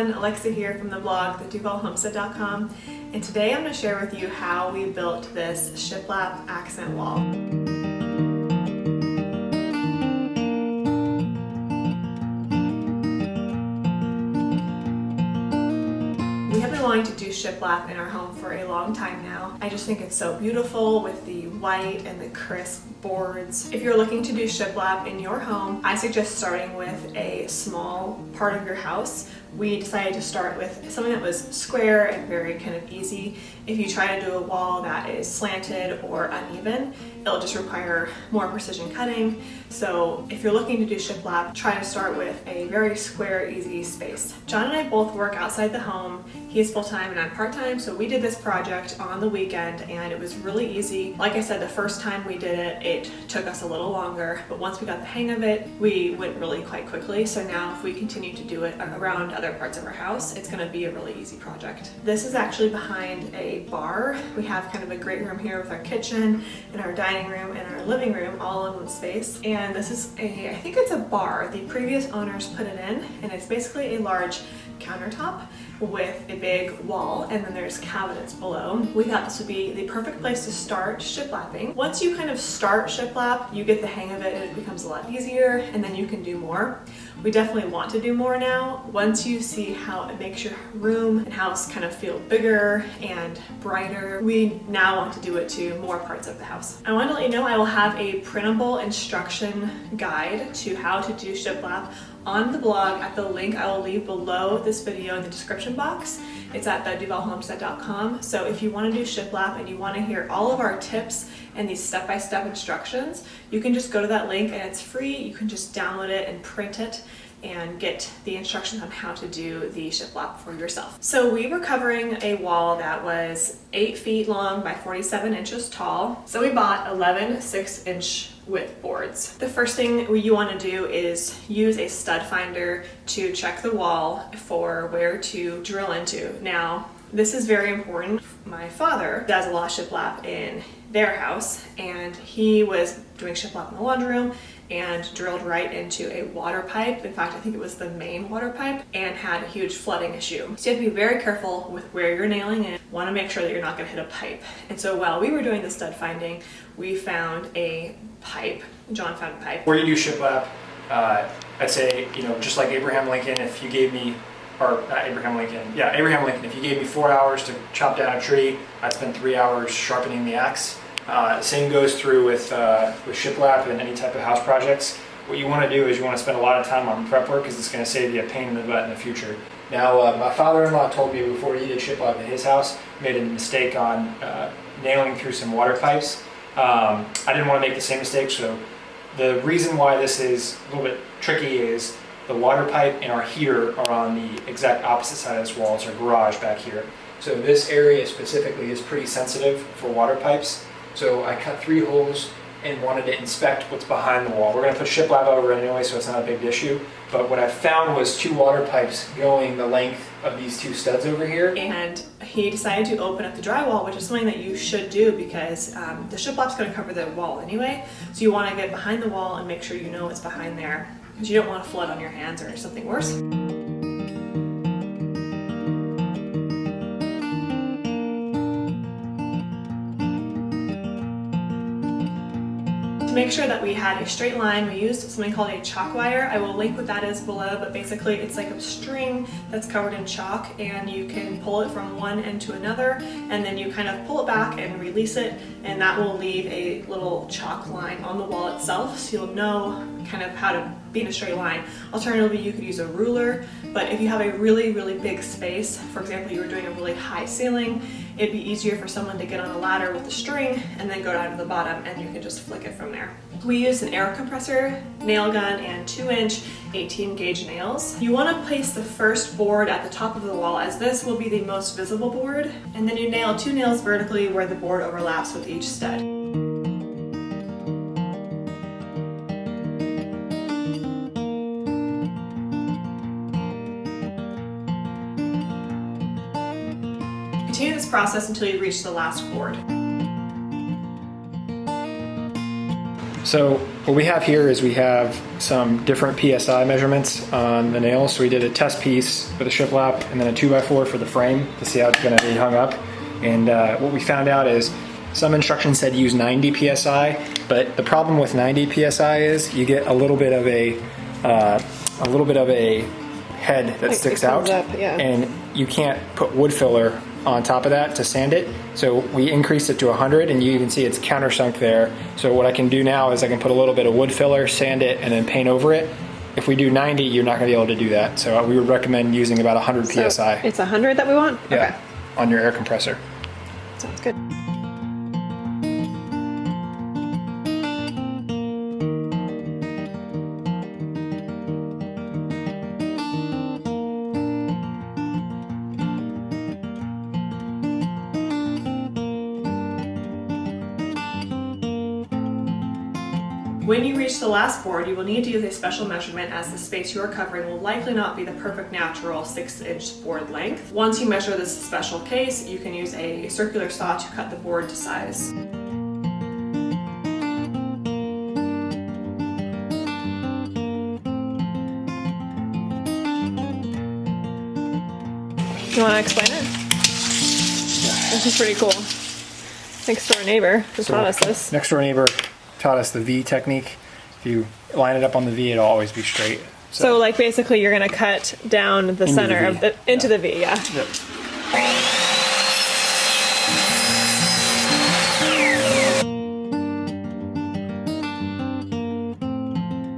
everyone, Alexa here from the blog, theduvallhomestead.com, and today I'm going to share with you how we built this shiplap accent wall. We have been wanting to do shiplap in our home for a long time now. I just think it's so beautiful with the white and the crisp boards. If you're looking to do shiplap in your home, I suggest starting with a small part of your house. We decided to start with something that was square and very kind of easy. If you try to do a wall that is slanted or uneven, it'll just require more precision cutting. So if you're looking to do shiplap, try to start with a very square, easy space. John and I both work outside the home. He's full-time and I'm part-time, so we did this project on the weekend and it was really easy. Like I said, the first time we did it, it took us a little longer, but once we got the hang of it, we went really quite quickly. So now if we continue to do it around other parts of our house, it's gonna be a really easy project. This is actually behind a bar. We have kind of a great room here with our kitchen and our dining room and our living room all in one space. And this is I think it's a bar. The previous owners put it in, and it's basically a large countertop with a big wall, and then there's cabinets below. We thought this would be the perfect place to start shiplapping. Once you kind of start shiplap, you get the hang of it and it becomes a lot easier, and then you can do more. We definitely want to do more now. Once you see how it makes your room and house kind of feel bigger and brighter, we now want to do it to more parts of the house. I want to let you know I will have a printable instruction guide to how to do shiplap on the blog at the link I will leave below this video in the description box. It's at theduvallhomestead.com. So if you want to do shiplap and you want to hear all of our tips and these step-by-step instructions, you can just go to that link and it's free. You can just download it and print it and get the instructions on how to do the shiplap for yourself. So we were covering a wall that was 8 feet long by 47 inches tall. So we bought 11 6-inch width boards. The first thing you want to do is use a stud finder to check the wall for where to drill into. Now, this is very important. My father does a lot of shiplap in their house, and he was doing shiplap in the laundry room and drilled right into a water pipe. In fact, I think it was the main water pipe, and had a huge flooding issue. So you have to be very careful with where you're nailing it. Want to make sure that you're not going to hit a pipe. And so while we were doing the stud finding, we found a pipe. John found a pipe. Where you do shiplap, I'd say, just like Abraham Lincoln, if you gave me, or not Abraham Lincoln, yeah, Abraham Lincoln, if you gave me 4 hours to chop down a tree, I'd spend 3 hours sharpening the axe. Same goes through with shiplap and any type of house projects. What you want to do is you want to spend a lot of time on prep work because it's going to save you a pain in the butt in the future. Now, my father-in-law told me before he did shiplap at his house, made a mistake on nailing through some water pipes. I didn't want to make the same mistake, so the reason why this is a little bit tricky is the water pipe and our heater are on the exact opposite side of this wall. It's our garage back here. So this area specifically is pretty sensitive for water pipes. So I cut 3 holes and wanted to inspect what's behind the wall. We're going to put shiplap over it anyway, so it's not a big issue. But what I found was 2 water pipes going the length of these 2 studs over here. And he decided to open up the drywall, which is something that you should do because the shiplap's going to cover the wall anyway. So you want to get behind the wall and make sure you know what's behind there, because you don't want to flood on your hands or something worse. To make sure that we had a straight line, we used something called a chalk wire. I will link what that is below, but basically it's like a string that's covered in chalk, and you can pull it from one end to another, and then you kind of pull it back and release it, and that will leave a little chalk line on the wall itself, so you'll know kind of how to be in a straight line. Alternatively, you could use a ruler, but if you have a really, really big space, for example, you were doing a really high ceiling, it'd be easier for someone to get on a ladder with a string and then go down to the bottom, and you can just flick it from there. We used an air compressor, nail gun, and 2-inch 18-gauge nails. You want to place the first board at the top of the wall, as this will be the most visible board, and then you nail 2 nails vertically where the board overlaps with each stud. Continue this process until you reach the last board. So what we have here is we have some different PSI measurements on the nails. So we did a test piece with a shiplap and then a 2x4 for the frame to see how it's going to be hung up. And what we found out is some instructions said use 90 PSI, but the problem with 90 PSI is you get a little bit of a head that sticks out, and you can't put wood filler on top of that to sand it. So we increased it to 100, and you can see it's countersunk there. So what I can do now is I can put a little bit of wood filler, sand it, and then paint over it. If we do 90, you're not going to be able to do that. So we would recommend using about 100 PSI. It's 100 that we want? Yeah, okay. On your air compressor. Sounds good. When you reach the last board, you will need to use a special measurement as the space you are covering will likely not be the perfect natural 6-inch board length. Once you measure this special case, you can use a circular saw to cut the board to size. Do you want to explain it? Yeah. This is pretty cool. Next door neighbor who taught us this. Next door neighbor taught us the V technique. If you line it up on the V, it'll always be straight. So like basically you're going to cut down the center of the into the V, yeah. Yep.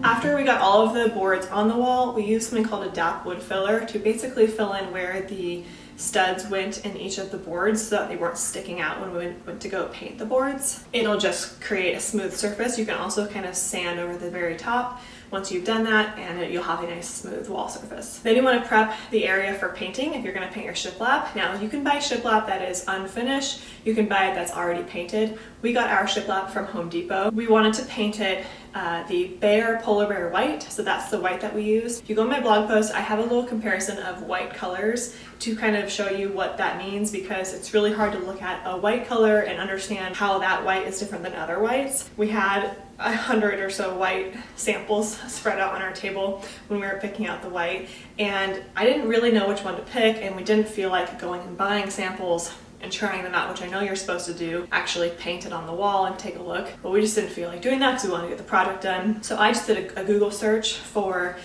After we got all of the boards on the wall, we used something called a DAP wood filler to basically fill in where the studs went in each of the boards so that they weren't sticking out when we went to go paint the boards. It'll just create a smooth surface. You can also kind of sand over the very top once you've done that, and you'll have a nice smooth wall surface. Then you want to prep the area for painting if you're going to paint your shiplap. Now you can buy shiplap that is unfinished. You can buy it that's already painted. We got our shiplap from Home Depot. We wanted to paint it the Bear Polar Bear White, so that's the white that we use. If you go on my blog post, I have a little comparison of white colors to kind of show you what that means, because it's really hard to look at a white color and understand how that white is different than other whites. We had 100 or so white samples spread out on our table when we were picking out the white, and I didn't really know which one to pick, and we didn't feel like going and buying samples and trying them out, which I know you're supposed to do, actually paint it on the wall and take a look, but we just didn't feel like doing that because we wanted to get the project done. So I just did a Google search for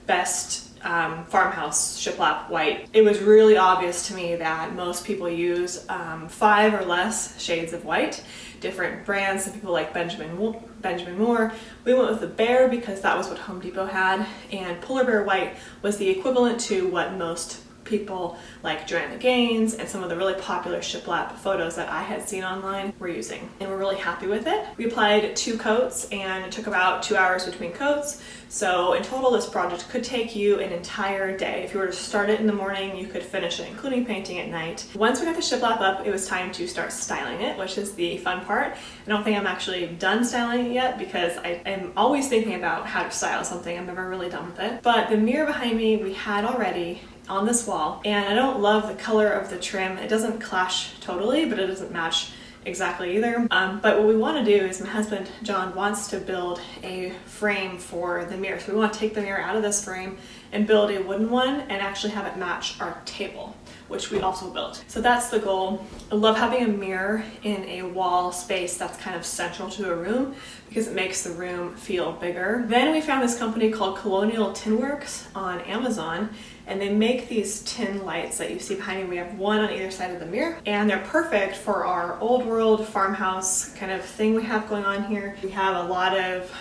best farmhouse shiplap white. It was really obvious to me that most people use 5 or less shades of white, different brands. Some people like Benjamin Moore. We went with the Bear because that was what Home Depot had, and Polar Bear White was the equivalent to what most people like Joanna Gaines and some of the really popular shiplap photos that I had seen online were using, and we're really happy with it. We applied 2 coats and it took about 2 hours between coats. So in total, this project could take you an entire day. If you were to start it in the morning, you could finish it, including painting at night. Once we got the shiplap up, it was time to start styling it, which is the fun part. I don't think I'm actually done styling it yet because I am always thinking about how to style something. I'm never really done with it. But the mirror behind me we had already on this wall, and I don't love the color of the trim. It doesn't clash totally, but it doesn't match exactly either. But what we want to do is my husband John wants to build a frame for the mirror. So we want to take the mirror out of this frame and build a wooden one and actually have it match our table, which we also built. So that's the goal. I love having a mirror in a wall space that's kind of central to a room because it makes the room feel bigger. Then we found this company called Colonial Tin Works on Amazon, and they make these tin lights that you see behind me. We have one on either side of the mirror, and they're perfect for our old world farmhouse kind of thing we have going on here. We have a lot of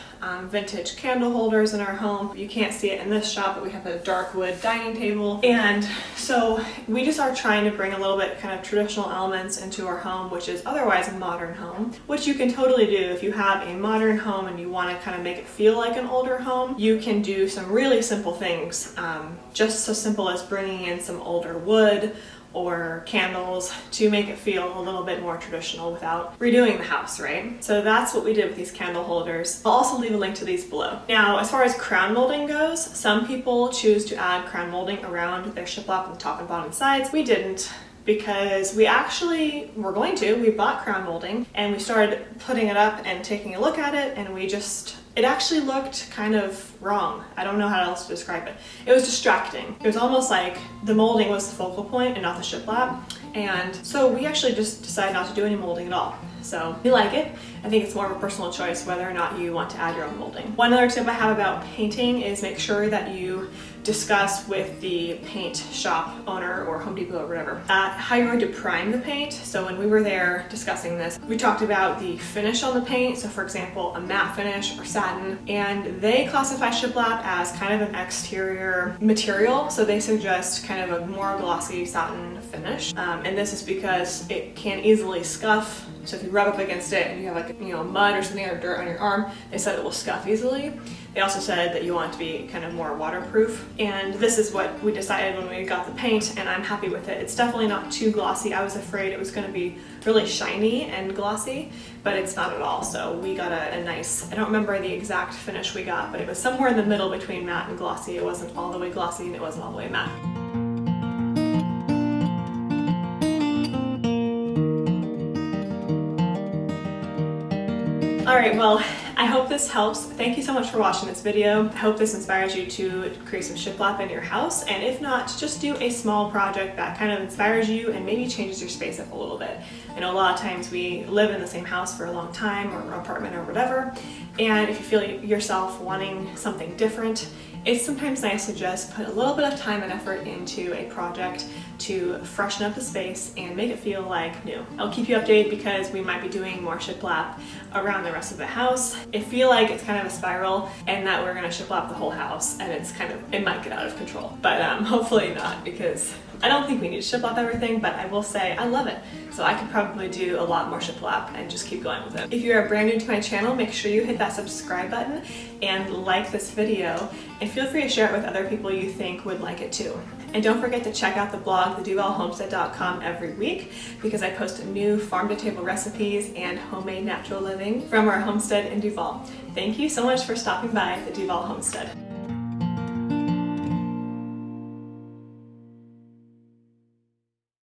vintage candle holders in our home. You can't see it in this shot, but we have a dark wood dining table. And so we just are trying to bring a little bit kind of traditional elements into our home, which is otherwise a modern home, which you can totally do. If you have a modern home and you want to kind of make it feel like an older home, you can do some really simple things, just so simple as bringing in some older wood or candles to make it feel a little bit more traditional without redoing the house, right? So that's what we did with these candle holders. I'll also leave a link to these below. Now, as far as crown molding goes, some people choose to add crown molding around their shiplap on the top and bottom sides. We didn't. because we actually were going to. We bought crown molding and we started putting it up and taking a look at it, and it actually looked kind of wrong. I don't know how else to describe it. It was distracting. It was almost like the molding was the focal point and not the shiplap. And so we actually just decided not to do any molding at all. So we like it. I think it's more of a personal choice whether or not you want to add your own molding. One other tip I have about painting is make sure that you discuss with the paint shop owner or Home Depot or whatever how you're going to prime the paint. So when we were there discussing this, we talked about the finish on the paint. So for example, a matte finish or satin, and they classify shiplap as kind of an exterior material. So they suggest kind of a more glossy satin finish. And this is because it can easily scuff. So if you rub up against it and you have like, mud or something or dirt on your arm, they said it will scuff easily. They also said that you want it to be kind of more waterproof. And this is what we decided when we got the paint, and I'm happy with it. It's definitely not too glossy. I was afraid it was going to be really shiny and glossy, but it's not at all. So we got a nice, I don't remember the exact finish we got, but it was somewhere in the middle between matte and glossy. It wasn't all the way glossy and it wasn't all the way matte. Alright, well, I hope this helps. Thank you so much for watching this video. I hope this inspires you to create some shiplap in your house, and if not, just do a small project that kind of inspires you and maybe changes your space up a little bit. I know a lot of times we live in the same house for a long time or apartment or whatever, and if you feel yourself wanting something different, it's sometimes nice to just put a little bit of time and effort into a project to freshen up the space and make it feel like new. I'll keep you updated because we might be doing more shiplap around the rest of the house. I feel like it's kind of a spiral and that we're gonna shiplap the whole house, and it might get out of control. But hopefully not, because I don't think we need to shiplap everything, but I will say I love it. So I could probably do a lot more shiplap and just keep going with it. If you are brand new to my channel, make sure you hit that subscribe button and like this video, and feel free to share it with other people you think would like it too. And don't forget to check out the blog, theduvallhomestead.com, every week, because I post new farm-to-table recipes and homemade natural living from our homestead in Duvall. Thank you so much for stopping by the Duvall Homestead.